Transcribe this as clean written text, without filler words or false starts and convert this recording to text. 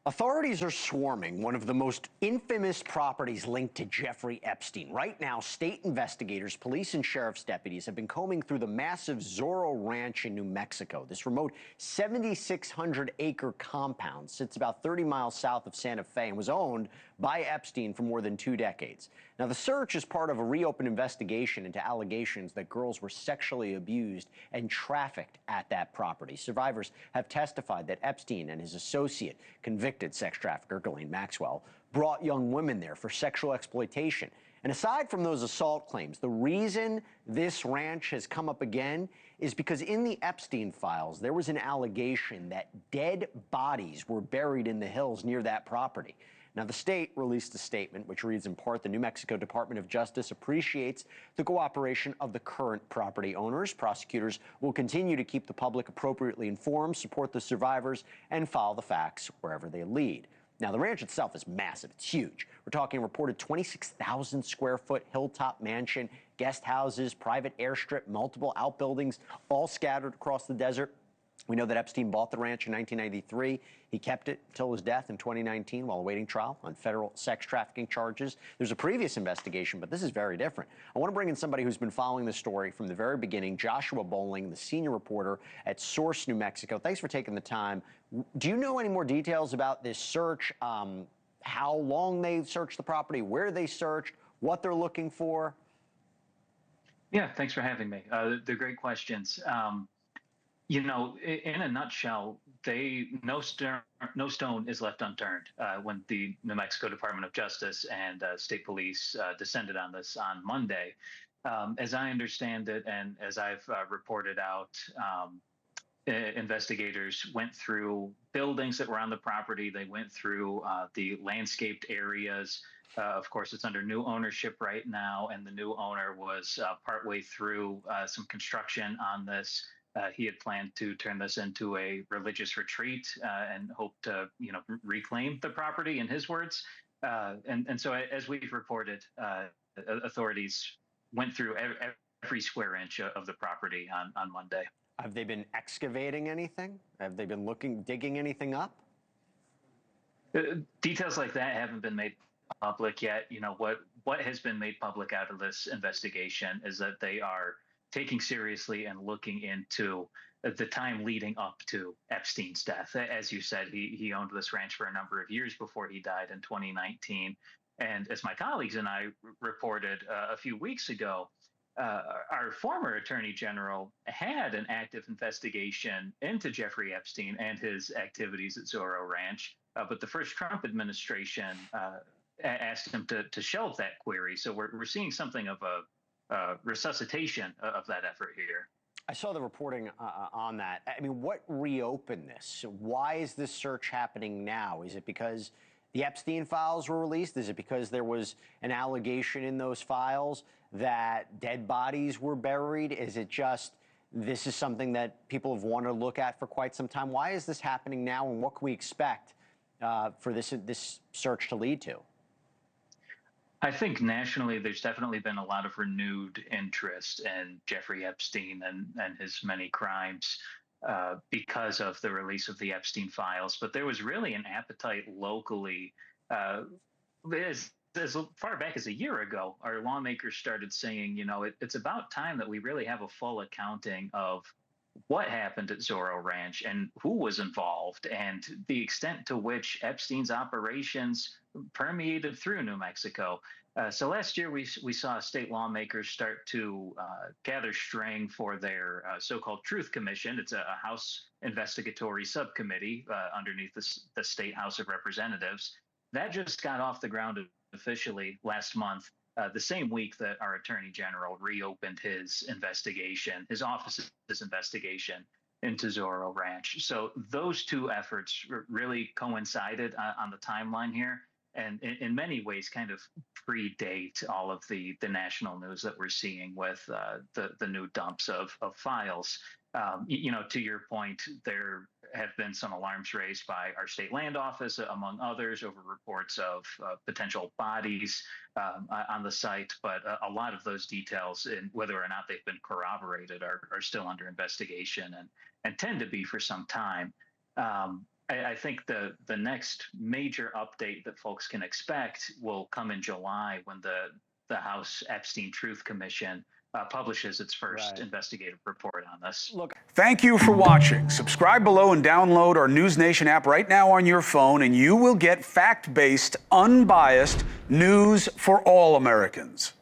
Authorities are swarming one of the most infamous properties linked to Jeffrey Epstein. Right now, state investigators, police, and sheriff's deputies have been combing through the massive Zorro Ranch in New Mexico. This remote 7,600-acre compound sits about 30 miles south of Santa Fe and was owned by Epstein for more than 2 decades. Now, the search is part of a reopened investigation into allegations that girls were sexually abused and trafficked at that property. Survivors have testified that Epstein and his associate, convicted sex trafficker Ghislaine Maxwell, brought young women there for sexual exploitation. And aside from those assault claims, the reason this ranch has come up again is because in the Epstein files, there was an allegation that dead bodies were buried in the hills near that property. Now, the state released a statement which reads in part, the New Mexico Department of Justice appreciates the cooperation of the current property owners. Prosecutors will continue to keep the public appropriately informed, support the survivors, and follow the facts wherever they lead. Now, the ranch itself is massive. It's huge. We're talking a reported 26,000 square foot hilltop mansion, guest houses, private airstrip, multiple outbuildings, all scattered across the desert. We know that Epstein bought the ranch in 1993. He kept it until his death in 2019 while awaiting trial on federal sex trafficking charges. There's a previous investigation, but this is very different. I want to bring in somebody who's been following the story from the very beginning, Joshua Bowling, the senior reporter at Source, New Mexico. Thanks for taking the time. Do you know any more details about this search? How long they searched the property, where they searched, what they're looking for? Yeah, thanks for having me. They're great questions. In a nutshell, no stone is left unturned when the New Mexico Department of Justice and state police descended on this on Monday. As I understand it, and as I've reported out, investigators went through buildings that were on the property. They went through the landscaped areas. Of course, it's under new ownership right now, and the new owner was partway through some construction on this. He had planned to turn this into a religious retreat and hoped to, reclaim the property, in his words. And so, as we've reported, authorities went through every square inch of the property on Monday. Have they been excavating anything? Have they been digging anything up? Details like that haven't been made public yet. What has been made public out of this investigation is that they are taking seriously and looking into the time leading up to Epstein's death. As you said, he owned this ranch for a number of years before he died in 2019. And as my colleagues and I reported a few weeks ago, our former attorney general had an active investigation into Jeffrey Epstein and his activities at Zorro Ranch. But the first Trump administration asked him to shelve that query. So we're seeing something of a resuscitation of that effort here. I saw the reporting on that. I mean, what reopened this? Why is this search happening now? Is it because the Epstein files were released? Is it because there was an allegation in those files that dead bodies were buried? Is it just this is something that people have wanted to look at for quite some time? Why is this happening now, and what can we expect for this search to lead to? I think nationally, there's definitely been a lot of renewed interest in Jeffrey Epstein and his many crimes because of the release of the Epstein files. But there was really an appetite locally. As far back as a year ago, our lawmakers started saying, it's about time that we really have a full accounting of what happened at Zorro Ranch and who was involved and the extent to which Epstein's operations permeated through New Mexico. So last year, we saw state lawmakers start to gather string for their so-called Truth Commission. It's a House investigatory subcommittee underneath the State House of Representatives. That just got off the ground officially last month. The same week that our attorney general reopened his investigation, his office's investigation into Zorro Ranch. So those two efforts really coincided on the timeline here, and in many ways kind of predate all of the national news that we're seeing with the new dumps of files. To your point, there have been some alarms raised by our state land office, among others, over reports of potential bodies on the site. But a lot of those details, and whether or not they've been corroborated, are still under investigation and tend to be for some time. I think the next major update that folks can expect will come in July when the House Epstein Truth Commission publishes its first investigative report on this. Look, thank you for watching. Subscribe below and download our NewsNation app right now on your phone, and you will get fact-based, unbiased news for all Americans.